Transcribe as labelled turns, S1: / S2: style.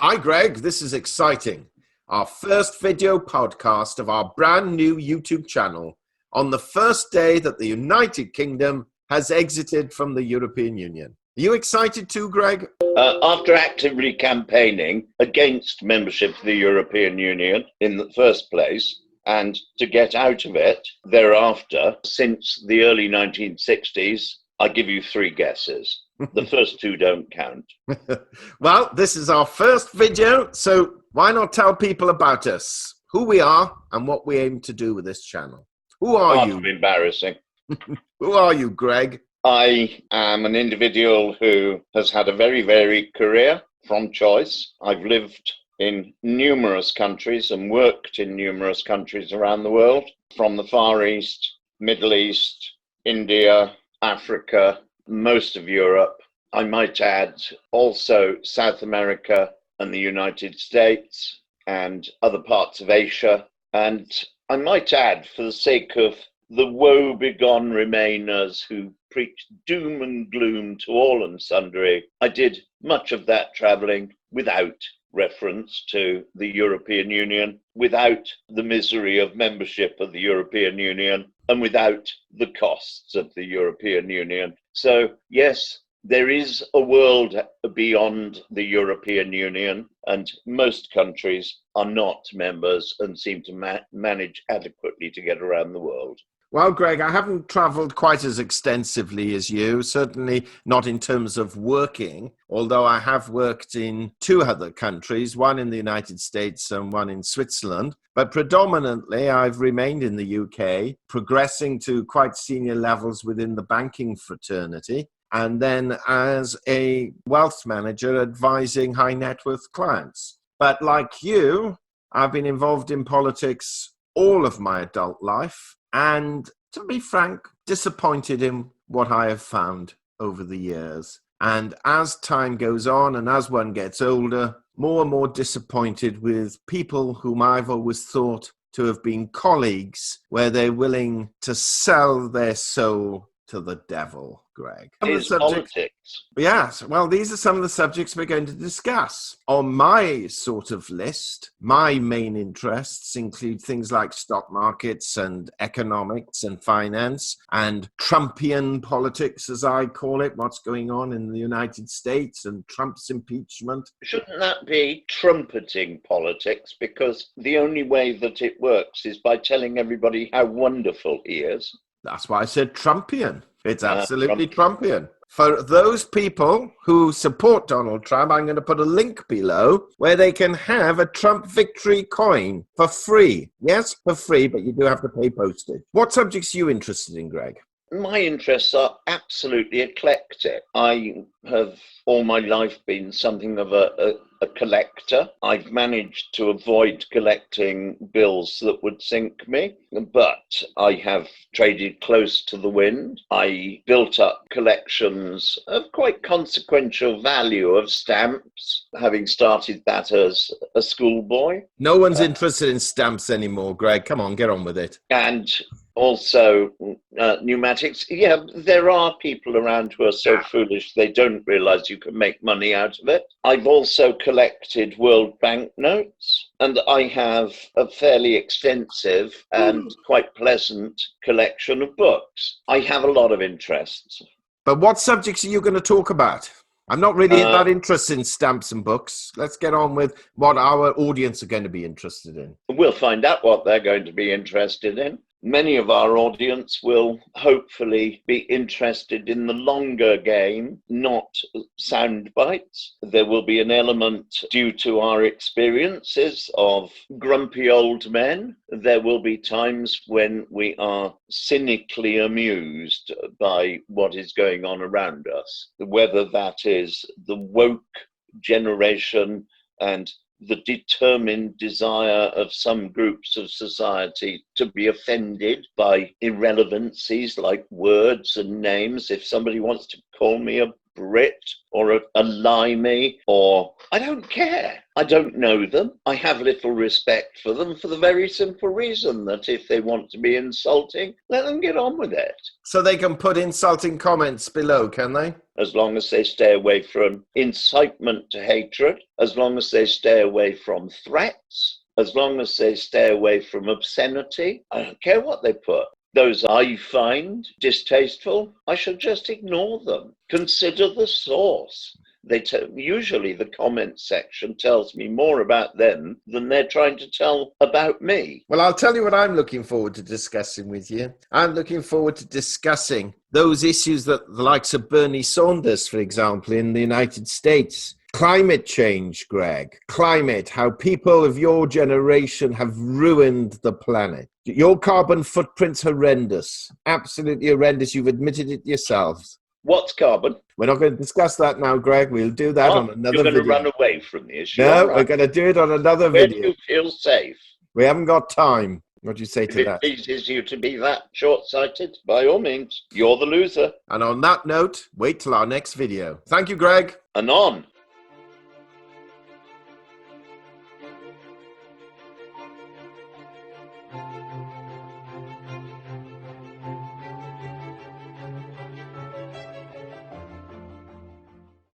S1: Hi, Greg. This is exciting. Our first video podcast of our brand new YouTube channel on the first day that the United Kingdom has exited from the European Union. Are you excited too, Greg?
S2: After actively campaigning against membership of the European Union in the first place, and to get out of it thereafter, since the early 1960s, I give you three guesses. The first two don't count.
S1: Well, this is our first video, so why not tell people about us, who we are, and what we aim to do with this channel. Who are you?
S2: Embarrassing.
S1: Who are you, Greg?
S2: I am an individual who has had a very varied career from choice. I've lived in numerous countries and worked in numerous countries around the world, from the Far East, Middle East, India, Africa, most of Europe. I might add also South America and the United States and other parts of Asia. And I might add, for the sake of the woe-begone Remainers who preach doom and gloom to all and sundry, I did much of that travelling without reference to the European Union, without the misery of membership of the European Union, and without the costs of the European Union. So, yes, there is a world beyond the European Union, and most countries are not members and seem to manage adequately to get around the world.
S1: Well, Greg, I haven't travelled quite as extensively as you, certainly not in terms of working, although I have worked in two other countries, one in the United States and one in Switzerland. But predominantly, I've remained in the UK, progressing to quite senior levels within the banking fraternity, and then as a wealth manager advising high net worth clients. But like you, I've been involved in politics all of my adult life. And to be frank, disappointed in what I have found over the years. And as time goes on and as one gets older, more and more disappointed with people whom I've always thought to have been colleagues, where they're willing to sell their soul to the devil, Greg.
S2: Is politics.
S1: Yes, well, these are some of the subjects we're going to discuss. On my sort of list, my main interests include things like stock markets and economics and finance and Trumpian politics, as I call it, what's going on in the United States and Trump's impeachment.
S2: Shouldn't that be trumpeting politics? Because the only way that it works is by telling everybody how wonderful he is.
S1: That's why I said Trumpian. It's absolutely Trumpian. For those people who support Donald Trump, I'm going to put a link below where they can have a Trump victory coin for free. Yes, for free, but you do have to pay postage. What subjects are you interested in, Greg?
S2: My interests are absolutely eclectic. I have all my life been something of a collector. I've managed to avoid collecting bills that would sink me, but I have traded close to the wind. I built up collections of quite consequential value of stamps, having started that as a schoolboy.
S1: No one's interested in stamps anymore, Greg. Come on, get on with it.
S2: And also pneumatics. Yeah, there are people around who are so foolish they don't realize you can make money out of it. I've also collected World Bank notes, and I have a fairly extensive and quite pleasant collection of books. I have a lot of interests.
S1: But what subjects are you going to talk about? I'm not really that interested in stamps and books. Let's get on with what our audience are going to be interested in.
S2: We'll find out what they're going to be interested in. Many of our audience will hopefully be interested in the longer game, not sound bites. There will be an element due to our experiences of grumpy old men. There will be times when we are cynically amused by what is going on around us, whether that is the woke generation and the determined desire of some groups of society to be offended by irrelevancies like words and names. If somebody wants to call me a Brit or a Limey, or I don't care. I don't know them. I have little respect for them for the very simple reason that if they want to be insulting, let them get on with it.
S1: So they can put insulting comments below, can they?
S2: As long as they stay away from incitement to hatred, as long as they stay away from threats, as long as they stay away from obscenity. I don't care what they put. Those I find distasteful, I shall just ignore them. Consider the source. Usually the comment section tells me more about them than they're trying to tell about me.
S1: Well, I'll tell you what I'm looking forward to discussing with you. I'm looking forward to discussing those issues that the likes of Bernie Sanders, for example, in the United States. Climate change, Greg. Climate, how people of your generation have ruined the planet. Your carbon footprint's horrendous. Absolutely horrendous. You've admitted it yourselves.
S2: What's carbon?
S1: We're not going to discuss that now, Greg. We'll do that on another
S2: video. You're going
S1: video.
S2: to run away from the issue.
S1: No,
S2: right.
S1: We're going to do it on another
S2: Where
S1: video.
S2: do you feel safe?
S1: We haven't got time. What do you say to that?
S2: If it pleases you to be that short-sighted, by all means, you're the loser.
S1: And on that note, wait till our next video. Thank you, Greg.
S2: Anon.